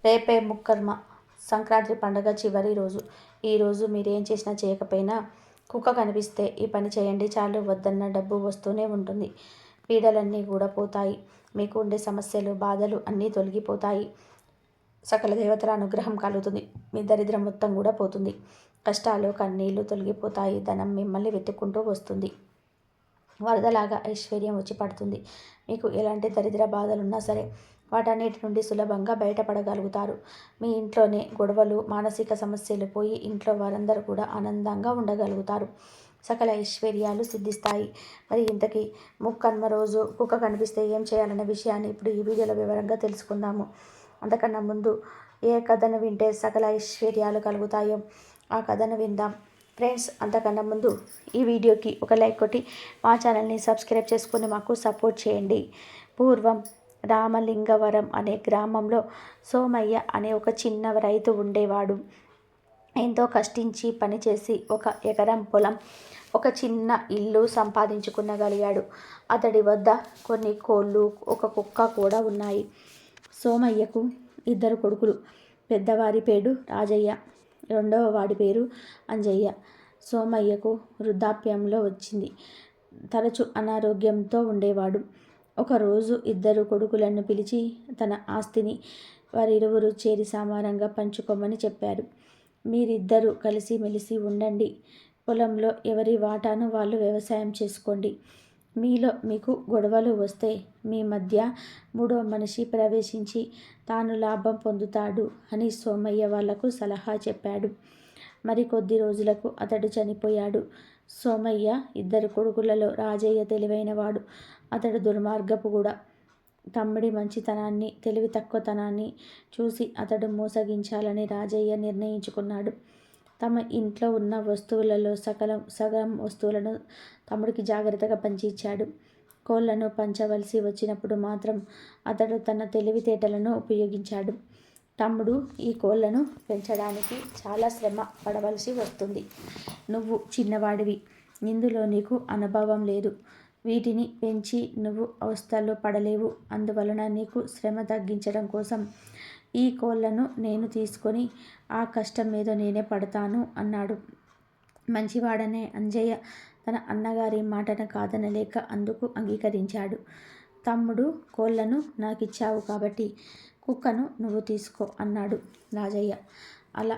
రేపే ముక్కర్మ సంక్రాంతి పండుగ చివరి రోజు. ఈరోజు మీరేం చేసినా చేయకపోయినా కుక్క కనిపిస్తే ఈ పని చేయండి చాలు, వద్దన్న డబ్బు వస్తూనే ఉంటుంది. పీడలన్నీ కూడా పోతాయి. మీకు ఉండే సమస్యలు, బాధలు అన్నీ తొలగిపోతాయి. సకల దేవతల అనుగ్రహం కలుగుతుంది. మీ దరిద్రం మొత్తం కూడా పోతుంది. కష్టాలు, కన్నీళ్లు తొలగిపోతాయి. ధనం మిమ్మల్ని వెతుక్కుంటూ వస్తుంది. వరదలాగా ఐశ్వర్యం వచ్చి పడుతుంది. మీకు ఎలాంటి దరిద్ర బాధలున్నా సరే వాటన్నిటి నుండి సులభంగా బయటపడగలుగుతారు. మీ ఇంట్లోనే గొడవలు, మానసిక సమస్యలు పోయి ఇంట్లో వారందరూ కూడా ఆనందంగా ఉండగలుగుతారు. సకల ఐశ్వర్యాలు సిద్ధిస్తాయి. మరి ఇంతకీ ముక్కన్మ రోజు కుక్క కనిపిస్తే ఏం చేయాలనే విషయాన్ని ఇప్పుడు ఈ వీడియోలో వివరంగా తెలుసుకుందాము. అంతకన్నా ముందు ఏ కథను వింటే సకల ఐశ్వర్యాలు కలుగుతాయో ఆ కథను విందాం. ఫ్రెండ్స్, అంతకన్నా ముందు ఈ వీడియోకి ఒక లైక్ కొట్టి మా ఛానల్ని సబ్స్క్రైబ్ చేసుకొని మాకు సపోర్ట్ చేయండి. పూర్వం రామలింగవరం అనే గ్రామంలో సోమయ్య అనే ఒక చిన్న రైతు ఉండేవాడు. ఎంతో కష్టించి పనిచేసి 1 ఎకరం పొలం, ఒక చిన్న ఇల్లు సంపాదించుకునగలిగాడు. అతడి వద్ద కొన్ని కోళ్ళు, ఒక కుక్క కూడా ఉన్నాయి. సోమయ్యకు 2 కొడుకులు. పెద్దవారి పేరు రాజయ్య, రెండవ వాడి పేరు అంజయ్య. సోమయ్యకు వృద్ధాప్యంలో వచ్చింది. తరచు అనారోగ్యంతో ఉండేవాడు. ఒకరోజు 2 కొడుకులను పిలిచి తన ఆస్తిని వారిరువురు చేరి సమానంగా పంచుకోమని చెప్పారు. మీరిద్దరూ కలిసిమెలిసి ఉండండి. పొలంలో ఎవరి వాటాను వాళ్ళు వ్యవసాయం చేసుకోండి. మీలో మీకు గొడవలు వస్తే మీ మధ్య 3వ మనిషి ప్రవేశించి తాను లాభం పొందుతాడు అని సోమయ్య వాళ్లకు సలహా చెప్పాడు. మరికొద్ది రోజులకు అతడు చనిపోయాడు. సోమయ్య 2 కొడుకులలో రాజయ్య తెలివైనవాడు. అతడు దుర్మార్గపు కూడా. తమ్ముడి మంచితనాన్ని, తెలివి తక్కువతనాన్ని చూసి అతడు మోసగించాలని రాజయ్య నిర్ణయించుకున్నాడు. తమ ఇంట్లో ఉన్న వస్తువులలో సగం వస్తువులను తమ్ముడికి జాగ్రత్తగా పంచి ఇచ్చాడు. కోళ్లను పంచవలసి వచ్చినప్పుడు మాత్రం అతడు తన తెలివితేటలను ఉపయోగించాడు. తమ్ముడు, ఈ కోళ్లను పెంచడానికి చాలా శ్రమ పడవలసి వస్తుంది. నువ్వు చిన్నవాడివి, ఇందులో నీకు అనుభవం లేదు. వీటిని పెంచి నువ్వు అవస్థల్లో పడలేవు. అందువలన నీకు శ్రమ తగ్గించడం కోసం ఈ కోళ్లను నేను తీసుకొని ఆ కష్టం మీద నేనే పడతాను అన్నాడు. మంచివాడనే అంజయ్య తన అన్నగారి మాటను కాదనలేక అందుకు అంగీకరించాడు. తమ్ముడు, కోళ్లను నాకిచ్చావు కాబట్టి కుక్కను నువ్వు తీసుకో అన్నాడు రాజయ్య. అలా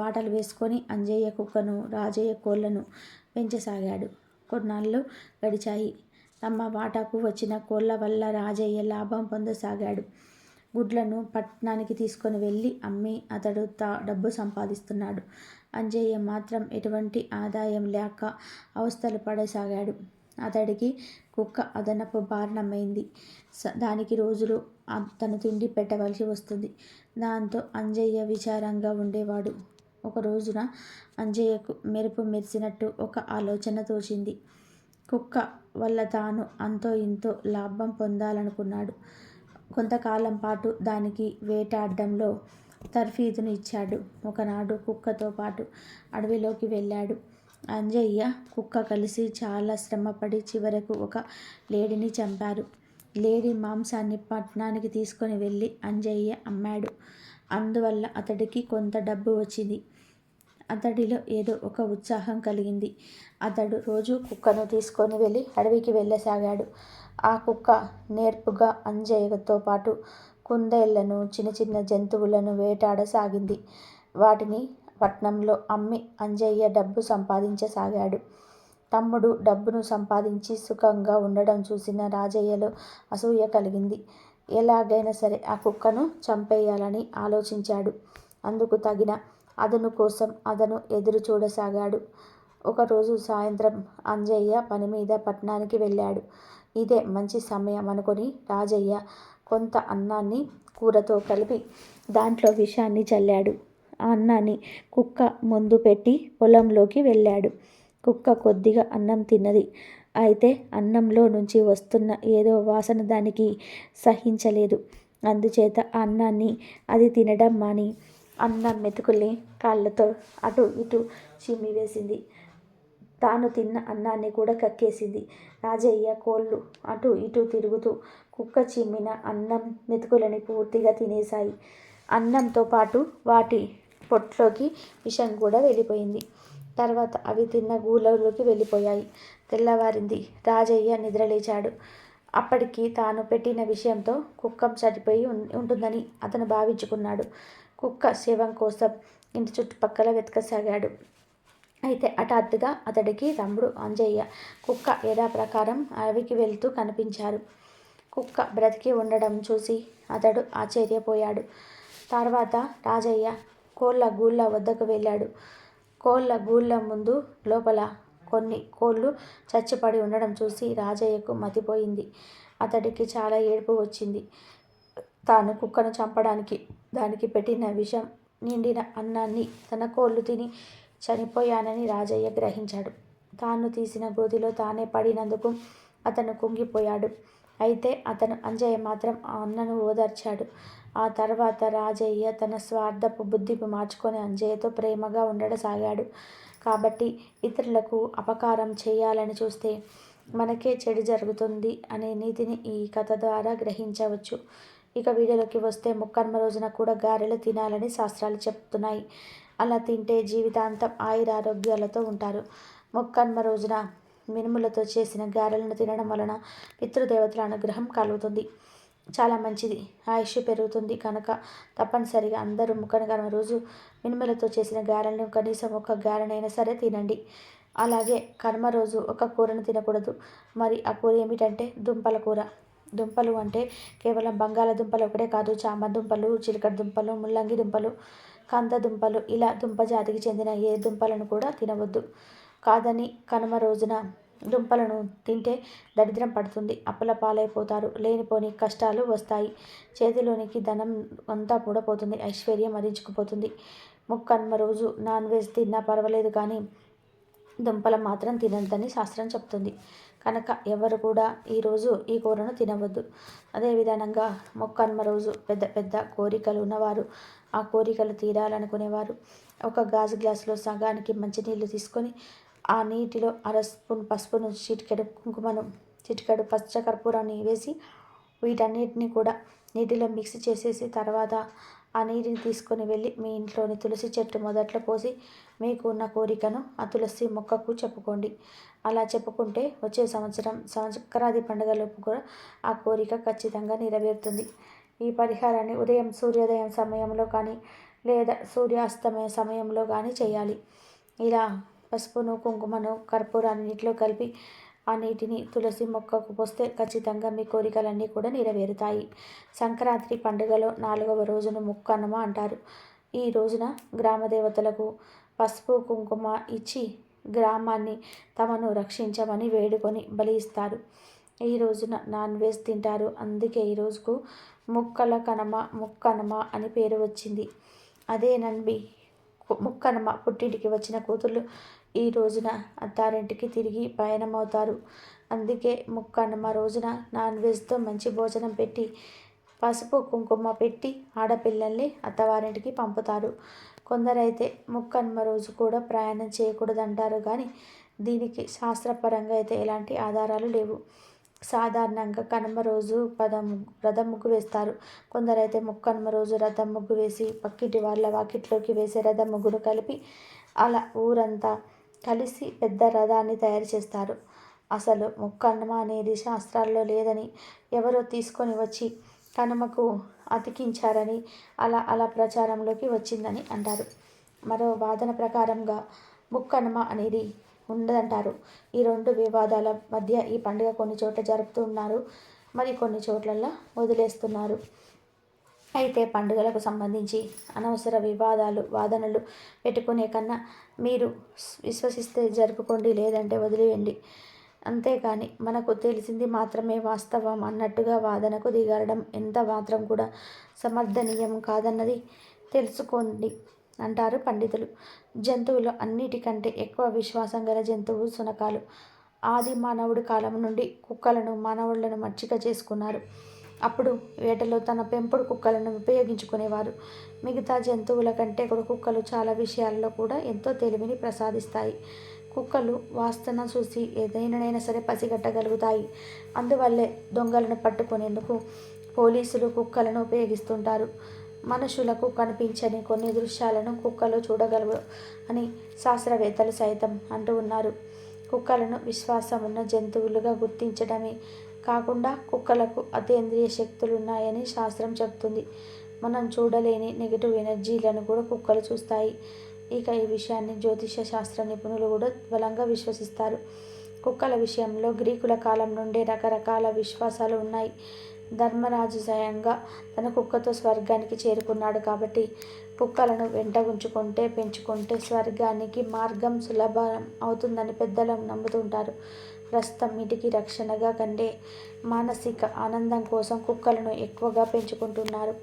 వాటలు వేసుకొని అంజయ్య కుక్కను, రాజయ్య కోళ్లను పెంచసాగాడు. కొన్నాళ్ళు గడిచాయి. తమ వాటాకు వచ్చిన కోళ్ల వల్ల రాజయ్య లాభం పొందసాగాడు. గుడ్లను పట్టణానికి తీసుకొని వెళ్ళి అమ్మి అతడు డబ్బు సంపాదిస్తున్నాడు. అంజయ్య మాత్రం ఎటువంటి ఆదాయం లేక అవస్థలు పడసాగాడు. అతడికి కుక్క అదనపు భారమైంది. దానికి రోజులు తను తిండి పెట్టవలసి వస్తుంది. దాంతో అంజయ్య విచారంగా ఉండేవాడు. ఒక రోజున అంజయ్యకు మెరుపు మెరిసినట్టు ఒక ఆలోచన తోచింది. కుక్క వల్ల తాను అంతో ఇంతో లాభం పొందాలనుకున్నాడు. కొంతకాలం పాటు దానికి వేటాడడంలో తర్ఫీదును ఇచ్చాడు. ఒకనాడు కుక్కతో పాటు అడవిలోకి వెళ్ళాడు. అంజయ్య, కుక్క కలిసి చాలా శ్రమపడి చివరకు ఒక లేడిని చంపారు. లేడి మాంసాన్ని పట్టణానికి తీసుకొని వెళ్ళి అంజయ్య అమ్మాడు. అందువల్ల అతడికి కొంత డబ్బు వచ్చింది. అతడిలో ఏదో ఒక ఉత్సాహం కలిగింది. అతడు రోజు కుక్కను తీసుకొని వెళ్ళి అడవికి వెళ్ళసాగాడు. ఆ కుక్క నేర్పుగా అంజయ్యతో పాటు కుందేళ్లను, చిన్న చిన్న జంతువులను వేటాడసాగింది. వాటిని పట్నంలో అమ్మి అంజయ్య డబ్బు సంపాదించసాగాడు. తమ్ముడు డబ్బును సంపాదించి సుఖంగా ఉండడం చూసిన రాజయ్యలో అసూయ కలిగింది. ఎలాగైనా సరే ఆ కుక్కను చంపేయాలని ఆలోచించాడు. అందుకు తగిన అదను కోసం అతను ఎదురు చూడసాగాడు. ఒకరోజు సాయంత్రం అంజయ్య పని మీద పట్టణానికి వెళ్ళాడు. ఇదే మంచి సమయం అనుకొని రాజయ్య కొంత అన్నాన్ని కూరతో కలిపి దాంట్లో విషాన్ని చల్లాడు. ఆ అన్నాన్ని కుక్క ముందు పెట్టి పొలంలోకి వెళ్ళాడు. కుక్క కొద్దిగా అన్నం తిన్నది. అయితే అన్నంలో నుంచి వస్తున్న ఏదో వాసన దానికి సహించలేదు. అందుచేత ఆ అన్నాన్ని అది తినడం మాని అన్నం మెతుకుల్ని కాళ్ళతో అటు ఇటు చిమ్మివేసింది. తాను తిన్న అన్నాన్ని కూడా కక్కేసింది. రాజయ్య కోళ్ళు అటు ఇటు తిరుగుతూ కుక్క చిమ్మిన అన్నం మెతుకులని పూర్తిగా తినేశాయి. అన్నంతో పాటు వాటి పొట్లోకి విషం కూడా వెళ్ళిపోయింది. తర్వాత అవి తిన్న గూళ్ళలోకి వెళ్ళిపోయాయి. తెల్లవారింది. రాజయ్య నిద్రలేచాడు. అప్పటికి తాను పెట్టిన విషయంతో కుక్క చనిపోయి ఉంటుందని అతను భావించుకున్నాడు. కుక్క శవం కోసం ఇంటి చుట్టుపక్కల వెతకసాగాడు. అయితే హఠాత్తుగా అతడికి తమ్ముడు అంజయ్య కుక్క యథాప్రకారం అడవికి వెళ్తూ కనిపించారు. కుక్క బ్రతికి ఉండడం చూసి అతడు ఆశ్చర్యపోయాడు. తర్వాత రాజయ్య కోళ్ళ గూళ్ళ వద్దకు వెళ్ళాడు. కోళ్ళ గూళ్ళ ముందు లోపల కొన్ని కోళ్ళు చచ్చిపడి ఉండడం చూసి రాజయ్యకు మతిపోయింది. అతడికి చాలా ఏడుపు వచ్చింది. తాను కుక్కను చంపడానికి దానికి పెట్టిన విషం నిండిన అన్నాన్ని తన కోళ్ళు తిని చనిపోయానని రాజయ్య గ్రహించాడు. తాను తీసిన గోతిలో తానే పడినందుకు అతను కుంగిపోయాడు. అయితే అతను అంజయ్య మాత్రం ఆ అన్నను ఓదార్చాడు. ఆ తర్వాత రాజయ్య తన స్వార్థపు బుద్ధిని మార్చుకొని అంజయ్యతో ప్రేమగా ఉండసాగాడు. కాబట్టి ఇతరులకు అపకారం చేయాలని చూస్తే మనకే చెడు జరుగుతుంది అనే నీతిని ఈ కథ ద్వారా గ్రహించవచ్చు. ఇక వీడియోలోకి వస్తే ముక్కనుమ రోజున కూడా గారెలు తినాలని శాస్త్రాలు చెప్తున్నాయి. అలా తింటే జీవితాంతం ఆయురారోగ్యాలతో ఉంటారు. ముక్కనుమ రోజున మినుములతో చేసిన గారెలను తినడం వలన పితృదేవతల అనుగ్రహం కలుగుతుంది. చాలా మంచిది, ఆయుష్ పెరుగుతుంది. కనుక తప్పనిసరిగా అందరూ ముక్కనుమ రోజు మినుములతో చేసిన గారెలను కనీసం ఒక గారెనైనా సరే తినండి. అలాగే కనుమ రోజు ఒక కూరను తినకూడదు. మరి ఆ కూర ఏమిటంటే దుంపల కూర. దుంపలు అంటే కేవలం బంగాళాదుంపలు ఒకటే కాదు, చామ దుంపలు, చిలకడ దుంపలు, ముల్లంగి దుంపలు, కంద దుంపలు, ఇలా దుంప జాతికి చెందిన ఏ దుంపలను కూడా తినవద్దు. కాదని కనుమ రోజున దుంపలను తింటే దరిద్రం పడుతుంది, అప్పుల పాలైపోతారు, లేనిపోని కష్టాలు వస్తాయి, చేతిలోనికి ధనం అంతా పూడపోతుంది, ఐశ్వర్యం మరించుకుపోతుంది. ముక్కనుమ రోజు నాన్ వెజ్ తిన్నా పర్వాలేదు, కానీ దుంపలు మాత్రం తినద్దని శాస్త్రం చెప్తుంది. కనుక ఎవరు కూడా ఈరోజు ఈ కూరను తినవద్దు. అదేవిధంగా ముక్కనుమ రోజు పెద్ద పెద్ద కోరికలు ఉన్నవారు, ఆ కోరికలు తీరాలనుకునేవారు ఒక గాజు గ్లాసులో సగానికి మంచినీళ్ళు తీసుకొని ఆ నీటిలో అర స్పూన్ పసుపును, చిటికెడు కుంకుమను, చిటికెడు పచ్చ కర్పూరాన్ని వేసి వీటన్నిటిని కూడా నీటిలో మిక్స్ చేసేసి తర్వాత ఆ నీటిని తీసుకొని వెళ్ళి మీ ఇంట్లోని తులసి చెట్టు మొదట్లో పోసి మీకు ఉన్న కోరికను ఆ తులసి మొక్కకు చెప్పుకోండి. అలా చెప్పుకుంటే వచ్చే సంక్రాంతి పండుగలోపు కూడా ఆ కోరిక ఖచ్చితంగా నెరవేరుతుంది. ఈ పరిహారాన్ని ఉదయం సూర్యోదయం సమయంలో కానీ లేదా సూర్యాస్తమయ సమయంలో కానీ చేయాలి. ఇలా పసుపును, కుంకుమను, కర్పూరాన్ని నీటిలో కలిపి ఆ నీటిని తులసి మొక్కకు పోస్తే ఖచ్చితంగా మీ కోరికలన్నీ కూడా నెరవేరుతాయి. సంక్రాంతి పండుగలో 4వ రోజును ముక్కనుమ అంటారు. ఈ రోజున గ్రామ దేవతలకు పసుపు, కుంకుమ ఇచ్చి గ్రామాన్ని తమను రక్షించమని వేడుకొని బలి ఇస్తారు. ఈ రోజున నాన్ వెజ్ తింటారు. అందుకే ఈ రోజుకు ముక్కనుమ అని పేరు వచ్చింది. అదేనండి, ముక్కనుమ పుట్టింటికి వచ్చిన కూతుళ్ళు ఈ రోజున అత్తారింటికి తిరిగి పయనమవుతారు. అందుకే ముక్కనుమ రోజున నాన్ వెజ్తో మంచి భోజనం పెట్టి పసుపు కుంకుమ పెట్టి ఆడపిల్లల్ని అత్తవారింటికి పంపుతారు. కొందరైతే ముక్కనుమ రోజు కూడా ప్రయాణం చేయకూడదంటారు, కానీ దీనికి శాస్త్రపరంగా అయితే ఎలాంటి ఆధారాలు లేవు. సాధారణంగా కనుమ రోజు రథం ముగ్గు వేస్తారు. కొందరైతే ముక్కనుమ రోజు రథం ముగ్గు వేసి పక్కింటి వాళ్ళ వాకిట్లోకి వేసే రథం ముగ్గును కలిపి అలా ఊరంతా కలిసి పెద్ద రథాన్ని తయారు చేస్తారు. అసలు ముక్కనుమ అనేది శాస్త్రాల్లో లేదని ఎవరో తీసుకొని వచ్చి కనుమకు అతికించారని అలా ప్రచారంలోకి వచ్చిందని అంటారు. మరో వాదన ప్రకారంగా ముక్కనుమ అనేది ఉండదంటారు. ఈ రెండు వివాదాల మధ్య ఈ పండుగ కొన్ని చోట్ల జరుపుతున్నారు, మరి కొన్ని చోట్లల్లో వదిలేస్తున్నారు. అయితే పండుగలకు సంబంధించి అనవసర వాదనలు పెట్టుకునే కన్నా మీరు విశ్వసిస్తే జరుపుకోండి, లేదంటే వదిలేయండి. అంతేకాని మనకు తెలిసింది మాత్రమే వాస్తవం అన్నట్టుగా వాదనకు దిగడం ఎంత మాత్రం కూడా సమర్థనీయం కాదన్నది తెలుసుకోండి అంటారు పండితులు. జంతువులు అన్నిటికంటే ఎక్కువ విశ్వాసం గల జంతువు శునకాలు. ఆది మానవుడి కాలం నుండి కుక్కలను మానవులను మచ్చిక చేసుకున్నారు. అప్పుడు వేటలో తన పెంపుడు కుక్కలను ఉపయోగించుకునేవారు. మిగతా జంతువుల కంటే కూడా కుక్కలు చాలా విషయాల్లో కూడా ఎంతో తెలివిని ప్రసాదిస్తాయి. కుక్కలు వాసన చూసి ఏదైనానైనా సరే పసిగట్టగలుగుతాయి. అందువల్లే దొంగలను పట్టుకునేందుకు పోలీసులు కుక్కలను ఉపయోగిస్తుంటారు. మనుషులకు కనిపించని కొన్ని దృశ్యాలను కుక్కలు చూడగలవు అని శాస్త్రవేత్తలు సైతం అంటూ ఉన్నారు. కుక్కలను విశ్వాసం ఉన్న జంతువులుగా గుర్తించడమే కాకుండా కుక్కలకు అతీంద్రియ శక్తులు ఉన్నాయని శాస్త్రం చెబుతుంది. మనం చూడలేని నెగిటివ్ ఎనర్జీలను కూడా కుక్కలు చూస్తాయి. ఇక ఈ విషయాన్ని జ్యోతిష శాస్త్ర నిపుణులు కూడా బలంగా విశ్వసిస్తారు. కుక్కల విషయంలో గ్రీకుల కాలం నుండే రకరకాల విశ్వాసాలు ఉన్నాయి. ధర్మరాజు స్వయంగా తన కుక్కతో స్వర్గానికి చేరుకున్నాడు కాబట్టి కుక్కలను వెంట ఉంచుకుంటే పెంచుకుంటే స్వర్గానికి మార్గం సులభం అవుతుందని పెద్దలు నమ్ముతుంటారు. ప్రస్తుతం ఇంటికి రక్షణగా కంటే మానసిక ఆనందం కోసం కుక్కలను ఎక్కువగా పెంచుకుంటున్నారు.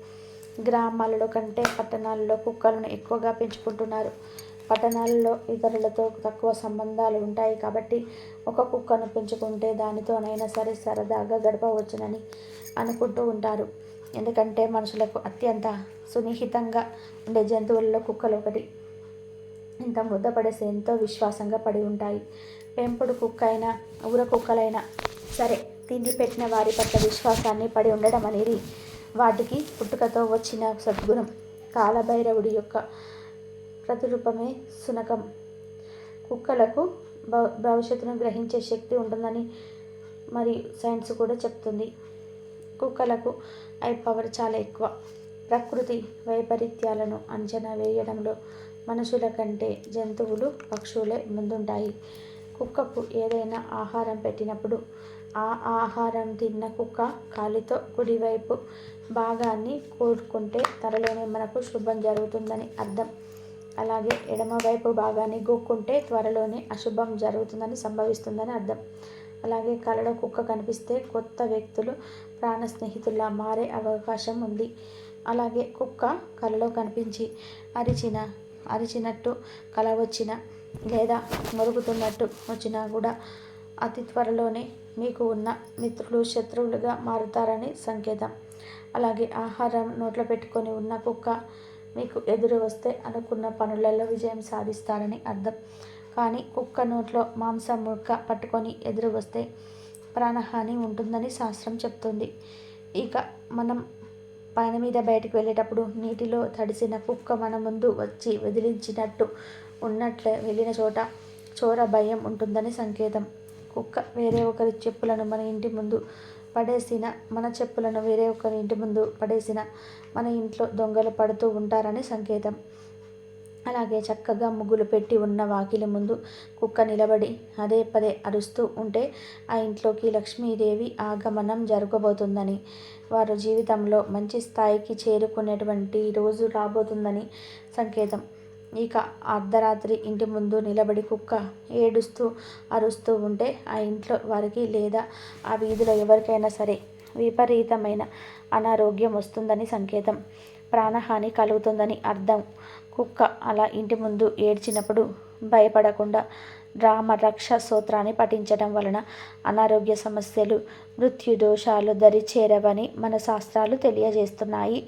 గ్రామాలలో కంటే పట్టణాలలో కుక్కలను ఎక్కువగా పెంచుకుంటున్నారు. పట్టణాలలో ఇతరులతో తక్కువ సంబంధాలు ఉంటాయి కాబట్టి ఒక కుక్కను పెంచుకుంటే దానితోనైనా సరే సరదాగా గడపవచ్చునని అనుకుంటూ ఉంటారు. ఎందుకంటే మనుషులకు అత్యంత సున్నిహితంగా ఉండే జంతువులలో కుక్కలు ఒకటి. ఇంత ముద్దపడేసి ఎంతో విశ్వాసంగా పడి ఉంటాయి. పెంపుడు కుక్క అయినా ఊర కుక్కలైనా సరే తిండి పెట్టిన వారి పట్ల విశ్వాసాన్ని పడి ఉండడం అనేది వాటికి పుట్టుకతో వచ్చిన సద్గుణం. కాలభైరవుడి యొక్క ప్రతిరూపమే శునకం. కుక్కలకు భవిష్యత్తును గ్రహించే శక్తి ఉంటుందని మరి సైన్స్ కూడా చెప్తుంది. కుక్కలకు ఐ పవర్ చాలా ఎక్కువ. ప్రకృతి వైపరీత్యాలను అంచనా వేయడంలో మనుషుల కంటే జంతువులు పక్షులే ముందుంటాయి. కుక్కకు ఏదైనా ఆహారం పెట్టినప్పుడు ఆ ఆహారం తిన్న కుక్క కాలితో కుడివైపు భాగాన్ని కోరుకుంటే త్వరలోనే మనకు శుభం జరుగుతుందని అర్థం. అలాగే ఎడమవైపు భాగాన్ని గోక్కుంటే త్వరలోనే అశుభం జరుగుతుందని సంభవిస్తుందని అర్థం. అలాగే కలలో కుక్క కనిపిస్తే కొత్త వ్యక్తులు ప్రాణ స్నేహితుల్లా మారే అవకాశం ఉంది. అలాగే కుక్క కలలో కనిపించి అరిచినట్టు కల వచ్చిన లేదా మొరుగుతున్నట్టు వచ్చినా కూడా అతి త్వరలోనే మీకు ఉన్న మిత్రులు శత్రువులుగా మారుతారని సంకేతం. అలాగే ఆహారం నోట్లో పెట్టుకొని ఉన్న కుక్క మీకు ఎదురు వస్తే అనుకున్న పనులలో విజయం సాధిస్తారని అర్థం. కానీ కుక్క నోట్లో మాంసం ముక్క పట్టుకొని ఎదురు వస్తే ప్రాణహాని ఉంటుందని శాస్త్రం చెప్తుంది. ఇక మనం పని మీద బయటకు వెళ్ళేటప్పుడు నీటిలో తడిసిన కుక్క మన ముందు వచ్చి వదిలించినట్టు ఉన్నట్లే వెళ్ళిన చోట చోర భయం ఉంటుందని సంకేతం. కుక్క వేరే ఒకరి చెప్పులను మన ఇంటి ముందు పడేసిన మన చెప్పులను వేరే ఒకరి ఇంటి ముందు పడేసిన మన ఇంట్లో దొంగలు పడుతూ ఉంటారని సంకేతం. అలాగే చక్కగా ముగ్గులు పెట్టి ఉన్న వాకిలి ముందు కుక్క నిలబడి అదే పదే అరుస్తూ ఉంటే ఆ ఇంట్లోకి లక్ష్మీదేవి ఆగమనం జరగబోతుందని, వారు జీవితంలో మంచి స్థాయికి చేరుకునేటువంటి రోజు రాబోతుందని సంకేతం. ఇక అర్ధరాత్రి ఇంటి ముందు నిలబడి కుక్క ఏడుస్తూ అరుస్తూ ఉంటే ఆ ఇంట్లో వారికి లేదా ఆ వీధిలో ఎవరికైనా సరే విపరీతమైన అనారోగ్యం వస్తుందని సంకేతం. ప్రాణహాని కలుగుతుందని అర్థం. కుక్క అలా ఇంటి ముందు ఏడ్చినప్పుడు భయపడకుండా రామ రక్ష స్తోత్రాన్ని పఠించడం వలన అనారోగ్య సమస్యలు మృత్యుదోషాలు దరి చేరవని మన శాస్త్రాలు తెలియజేస్తున్నాయి.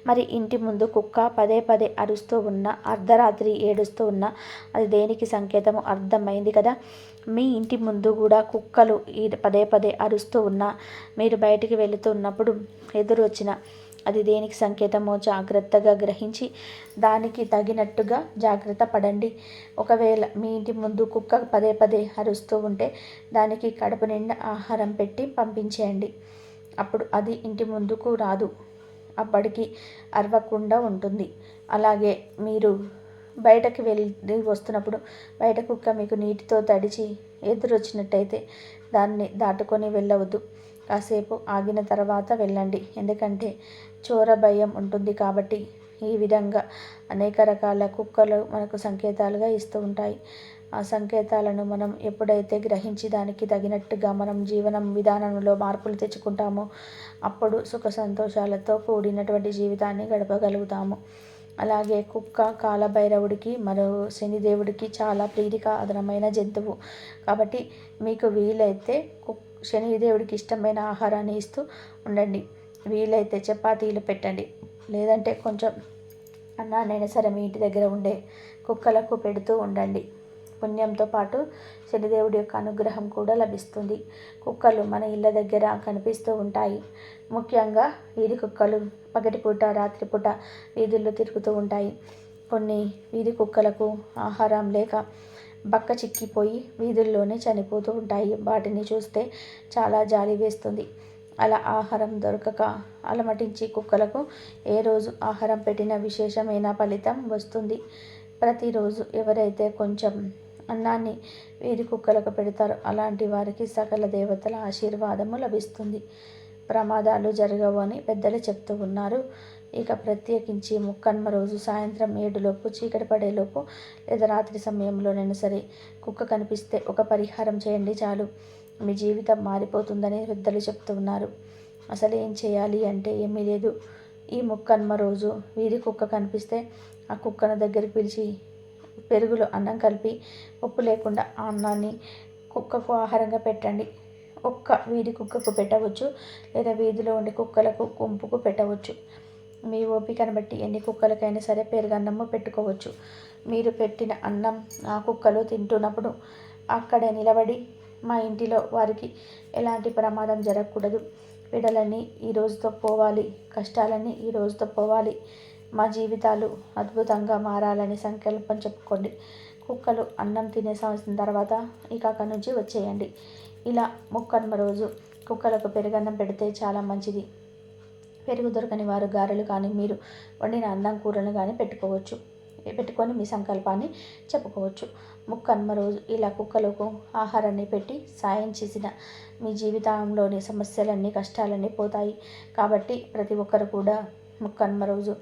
మరి ఇంటి ముందు కుక్క పదే పదే అరుస్తూ ఉన్న అర్ధరాత్రి ఏడుస్తూ ఉన్న అది దేనికి సంకేతము అర్థమైంది కదా. మీ ఇంటి ముందు కూడా కుక్కలు పదే పదే అరుస్తూ ఉన్నా మీరు బయటికి వెళుతున్నప్పుడు ఎదురు వచ్చిన అది దేనికి సంకేతమో జాగ్రత్తగా గ్రహించి దానికి తగినట్టుగా జాగ్రత్త పడండి. ఒకవేళ మీ ఇంటి ముందు కుక్క పదే పదే అరుస్తూ ఉంటే దానికి కడుపు నిండా ఆహారం పెట్టి పంపించేయండి. అప్పుడు అది ఇంటి ముందుకు రాదు, అప్పటికి అరవకుండా ఉంటుంది. అలాగే మీరు బయటకు వెళ్ళి వస్తున్నప్పుడు బయట కుక్క మీకు నీటితో తడిచి ఎదురొచ్చినట్టయితే దాన్ని దాటుకొని వెళ్ళవద్దు. కాసేపు ఆగిన తర్వాత వెళ్ళండి. ఎందుకంటే చోర భయం ఉంటుంది కాబట్టి. ఈ విధంగా అనేక రకాల కుక్కలు మనకు సంకేతాలుగా ఇస్తూ ఉంటాయి. ఆ సంకేతాలను మనం ఎప్పుడైతే గ్రహించి దానికి తగినట్టుగా మనం జీవనం విధానంలో మార్పులు తెచ్చుకుంటామో అప్పుడు సుఖ సంతోషాలతో కూడినటువంటి జీవితాన్ని గడపగలుగుతాము. అలాగే కుక్క కాలభైరవుడికి మరో శనిదేవుడికి చాలా ప్రీతికరమైన జంతువు కాబట్టి మీకు వీలైతే శనిదేవుడికి ఇష్టమైన ఆహారాన్ని ఇస్తూ ఉండండి. వీలైతే చపాతీలు పెట్టండి, లేదంటే కొంచెం అన్నానైనా సరే మీ ఇంటి దగ్గర ఉండే కుక్కలకు పెడుతూ ఉండండి. పుణ్యంతో పాటు శనిదేవుడి యొక్క అనుగ్రహం కూడా లభిస్తుంది. కుక్కలు మన ఇళ్ళ దగ్గర కనిపిస్తూ ఉంటాయి. ముఖ్యంగా వీధి కుక్కలు పగటిపూట రాత్రిపూట వీధుల్లో తిరుగుతూ ఉంటాయి. కొన్ని వీధి కుక్కలకు ఆహారం లేక బక్క చిక్కిపోయి వీధుల్లోనే చనిపోతూ ఉంటాయి. వాటిని చూస్తే చాలా జాలి వేస్తుంది. అలా ఆహారం దొరకక అలమటించి కుక్కలకు ఏ రోజు ఆహారం పెట్టిన విశేషమైన ఫలితం వస్తుంది. ప్రతిరోజు ఎవరైతే కొంచెం అన్నాన్ని వీధి కుక్కలకు పెడతారో అలాంటి వారికి సకల దేవతల ఆశీర్వాదము లభిస్తుంది. ప్రమాదాలు జరగవు అని పెద్దలు చెప్తూ ఉన్నారు. ఇక ప్రత్యేకించి ముక్కనుమ రోజు సాయంత్రం 7లోపు చీకటి పడేలోపు లేదా రాత్రి సమయంలోనైనా సరే కుక్క కనిపిస్తే ఒక పరిహారం చేయండి చాలు, మీ జీవితం మారిపోతుందని పెద్దలు చెప్తూ ఉన్నారు. అసలు ఏం చేయాలి అంటే ఏమీ లేదు. ఈ ముక్కనుమ రోజు వీధి కుక్క కనిపిస్తే ఆ కుక్కను దగ్గరికి పిలిచి పెరుగులో అన్నం కలిపి ఉప్పు లేకుండా ఆ అన్నాన్ని కుక్కకు ఆహారంగా పెట్టండి. ఒక్క వీధి కుక్కకు పెట్టవచ్చు, లేదా వీధిలో ఉండే కుక్కలకు గుంపుకు పెట్టవచ్చు. మీ ఓపికను బట్టి ఎన్ని కుక్కలకైనా సరే పెరుగన్నము పెట్టుకోవచ్చు. మీరు పెట్టిన అన్నం ఆ కుక్కలు తింటున్నప్పుడు అక్కడే నిలబడి మా ఇంటిలో వారికి ఎలాంటి ప్రమాదం జరగకూడదు, పీడలన్నీ ఈ రోజుతో పోవాలి, కష్టాలన్నీ ఈ రోజుతో పోవాలి, మా జీవితాలు అద్భుతంగా మారాలని సంకల్పం చెప్పుకోండి. కుక్కలు అన్నం తినే సంవత్సరం తర్వాత ఇక అక్కడి నుంచి వచ్చేయండి. ఇలా ముక్కనుమ రోజు కుక్కలకు పెరుగన్నం పెడితే చాలా మంచిది. పెరుగు దొరకని వారు గారెలు కానీ మీరు వండిన అన్నం కూరలు కానీ పెట్టుకొని మీ సంకల్పాన్ని చెప్పుకోవచ్చు. ముక్కనుమ రోజు ఇలా కుక్కలకు ఆహారాన్ని పెట్టి సాయం చేసిన మీ జీవితంలోని సమస్యలన్నీ కష్టాలన్నీ పోతాయి. కాబట్టి ప్రతి ఒక్కరు కూడా ముక్కనుమ రోజు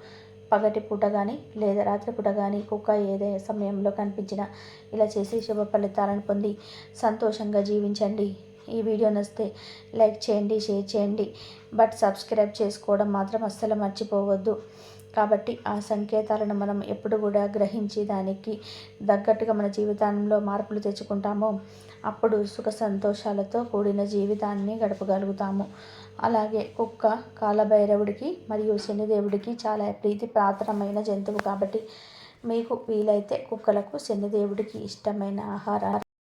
పగటి పూట కానీ లేదా రాత్రిపూట కానీ కుక్క ఏదే సమయంలో కనిపించినా ఇలా చేసి శుభ ఫలితాలను పొంది సంతోషంగా జీవించండి. ఈ వీడియో నచ్చితే లైక్ చేయండి, షేర్ చేయండి, బట్ సబ్స్క్రైబ్ చేసుకోవడం మాత్రం అస్సలు మర్చిపోవద్దు. కాబట్టి ఆ సంకేతాలను మనం ఎప్పుడు కూడా గ్రహించి దానికి తగ్గట్టుగా మన జీవితంలో మార్పులు తెచ్చుకుంటామో అప్పుడు సుఖ సంతోషాలతో కూడిన జీవితాన్ని గడపగలుగుతాము. అలాగే కుక్క కాలభైరవుడికి మరియు శనిదేవుడికి చాలా ప్రీతి పాత్రమైన జంతువు. కాబట్టి మీకు వీలైతే కుక్కలకు శనిదేవుడికి ఇష్టమైన ఆహారం